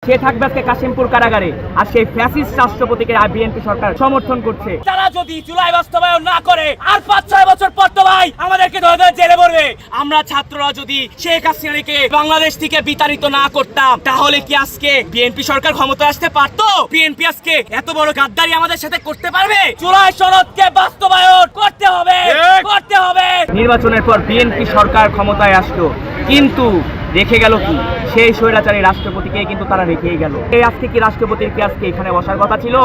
সে থাকবে আজকে কাশিমপুর কারাগারে। আর সেই ফ্যাসিস্ট রাষ্ট্রপতিকে বিএনপি সরকার সমর্থন করছে। তারা যদি জুলাই বাস্তবায়ন না করে আর 5-6 বছর পর তো ভাই আমাদেরকে ধরে ধরে জেলে পড়বে। আমরা ছাত্ররা যদি শেখ হাসিনাকে বাংলাদেশ থেকে বিতাড়িত না করতাম তাহলে কি আজকে বিএনপি সরকার ক্ষমতায় আসতে পারতো? বিএনপি আজকে এত বড় গাদ্দারি আমাদের সাথে করতে পারবে? জুলাই সনদকে বাস্তবায়ন করতে হবে, করতে হবে। নির্বাচনের পর বিএনপি সরকার ক্ষমতায় আসলো, কিন্তু রেখে গেল কি? সেই স্বৈরাচারী রাষ্ট্রপতিকে কিন্তু তারা রেখেই গেল। এই আজকে কি রাষ্ট্রপতির কি আজকে এখানে বসার কথা ছিল?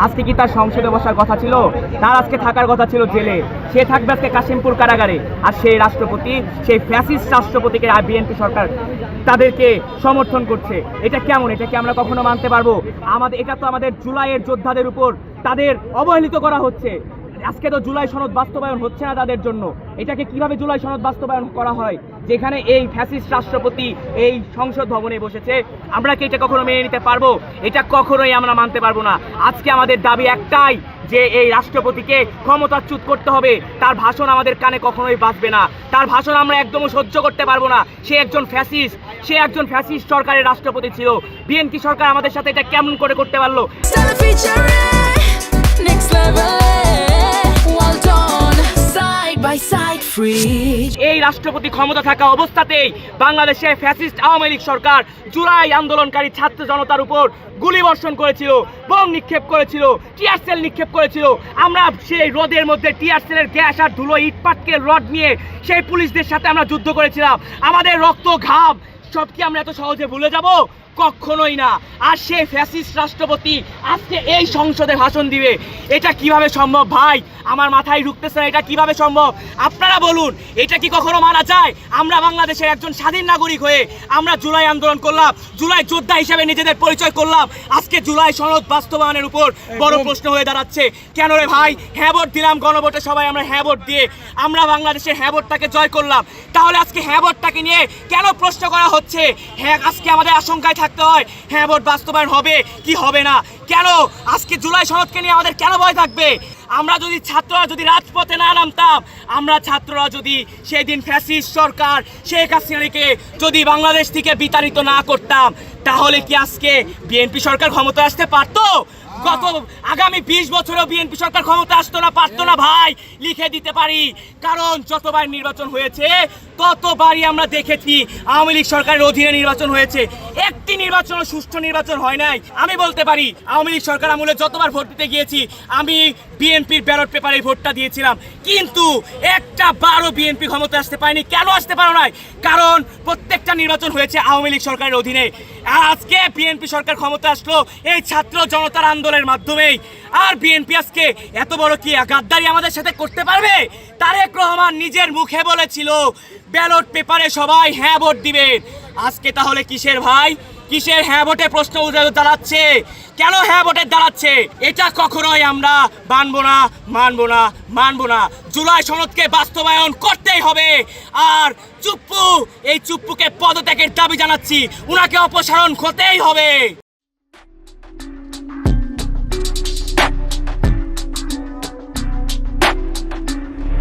আজকে কি তার সংসদে বসার কথা ছিল? তার আজকে থাকার কথা ছিল জেলে। সে থাকবে আজকে কাশিমপুর কারাগারে। আর সেই রাষ্ট্রপতি, সেই ফ্যাসিস্ট রাষ্ট্রপতিকে বিএনপি সরকার তাদেরকে সমর্থন করছে। এটা কেমন? এটা কি আমরা কখনো মানতে পারবো? এটা তো আমাদের জুলাইয়ের যোদ্ধাদের উপর তাদের অবহেলিত করা হচ্ছে। আজকে তো জুলাই সনদ বাস্তবায়ন হচ্ছে না তাদের জন্য। এটাকে কিভাবে জুলাই সনদ বাস্তবায়ন করা হয় যেখানে এই ফ্যাসিস্ট রাষ্ট্রপতি এই সংসদ ভবনে বসেছে? আমরা কি এটা কখনো মেনে নিতে পারবো? এটা কখনোই আমরা মানতে পারবো না। আজকে আমাদের দাবি একটাই, যে এই রাষ্ট্রপতিকে ক্ষমতাচ্যুত করতে হবে। তার ভাষণ আমাদের কানে কখনোই বাজবে না। তার ভাষণ আমরা একদমই সহ্য করতে পারবো না। সে একজন ফ্যাসিস্ট সরকারের রাষ্ট্রপতি ছিল। বিএনপি সরকার আমাদের সাথে এটা কেমন করে করতে পারলো? এই রাষ্ট্রপতি ক্ষমতা থাকা অবস্থাতেই বাংলাদেশে ফ্যাসিস্ট আওয়ামী লীগ সরকার জুলাই আন্দোলনকারী ছাত্র জনতার উপর গুলি বর্ষণ করেছিল, বোম নিক্ষেপ করেছিল, টিয়ার সেল নিক্ষেপ করেছিল। আমরা সেই রোদের মধ্যে টিয়ার সেলের গ্যাস আর ধুলো ইট পাটকেল রড নিয়ে সেই পুলিশদের সাথে আমরা যুদ্ধ করেছিলাম। আমাদের রক্ত ঘাম সব কি আমরা এত সহজে ভুলে যাব? কখনোই না। আর সেই ফ্যাসিস্ট রাষ্ট্রপতি আজকে এই সংসদে ভাষণ দিবে, এটা কিভাবে সম্ভব ভাই? আমার মাথায় ঢুকতেছে না, এটা কিভাবে সম্ভব? আপনারা বলুন, এটা কি কখনো মানা যায়? আমরা বাংলাদেশের একজন স্বাধীন নাগরিক হয়ে আমরা জুলাই আন্দোলন করলাম, জুলাই যোদ্ধা হিসেবে নিজেদের পরিচয় করলাম। আজকে জুলাই সনদ বাস্তবায়নের উপর বড় প্রশ্ন হয়ে দাঁড়াচ্ছে। কেন রে ভাই? হ্যাঁ ভোট দিলাম গণভোটে, সবাই আমরা হ্যাঁ ভোট দিয়ে আমরা বাংলাদেশের হ্যাঁ ভোটটাকে জয় করলাম। তাহলে আজকে হ্যাঁ ভোটটাকে নিয়ে কেন প্রশ্ন করা হচ্ছে? হ্যাঁ, আজকে আমাদের আশঙ্কায় থাকতে হয় হ্যাঁ ভোট বাস্তবায়ন হবে কি হবে না। কেন আজকে জুলাই সনদকে নিয়ে আমাদের কেন ভয় থাকবে? আমরা যদি ছাত্ররা যদি রাজপথে না নামতাম, আমরা ছাত্ররা যদি সেদিন ফ্যাসিস্ট সরকার শেখ হাসিনাকে যদি বাংলাদেশ থেকে বিতাড়িত না করতাম তাহলে কি আজকে বিএনপি সরকার ক্ষমতায় আসতে পারতো? গত আগামী 20 বছরেও বিএনপি সরকার ক্ষমতা আসতো না, পারতো না ভাই, লিখে দিতে পারি। কারণ যতবার নির্বাচন হয়েছে ততবারই আমরা দেখেছি আওয়ামী লীগ সরকারের অধীনে নির্বাচন হয়েছে, একটি নির্বাচন সুষ্ঠু নির্বাচন হয় নাই। আমি বলতে পারি আওয়ামী লীগ সরকার আমলে যতবার ভোট দিতে গিয়েছি আমি বিএনপির ব্যালট পেপারে ভোটটা দিয়েছিলাম, কিন্তু একটা বারও বিএনপি ক্ষমতা আসতে পারেনি। কেন আসতে পারো নাই? কারণ প্রত্যেকটা নির্বাচন হয়েছে আওয়ামী লীগ সরকারের অধীনে। আজকে বিএনপি সরকার ক্ষমতা আসলো এই ছাত্র জনতার আন্দোলনের মাধ্যমেই। আর বিএনপি আজকে এত বড় কি গাদ্দারি আমাদের সাথে করতে পারবে? তারেক রহমান নিজের মুখে বলেছিল ব্যালট পেপারে সবাই হ্যাঁ ভোট দিবে। আজকে তাহলে কিসের ভাই, কিসের হ্যাঁ ভোটে প্রশ্ন দাঁড়াচ্ছে? কেন হ্যাঁ ভোটে দাঁড়াচ্ছে? এটা কখনোই আমরা মানবো না, মানবো না, মানবো না। জুলাই সনদকে বাস্তবায়ন করতেই হবে। আর চুপ্পু, এই চুপ্পুকে পদত্যাগের দাবি জানাচ্ছি, উনাকে অপসারণ করতেই হবে।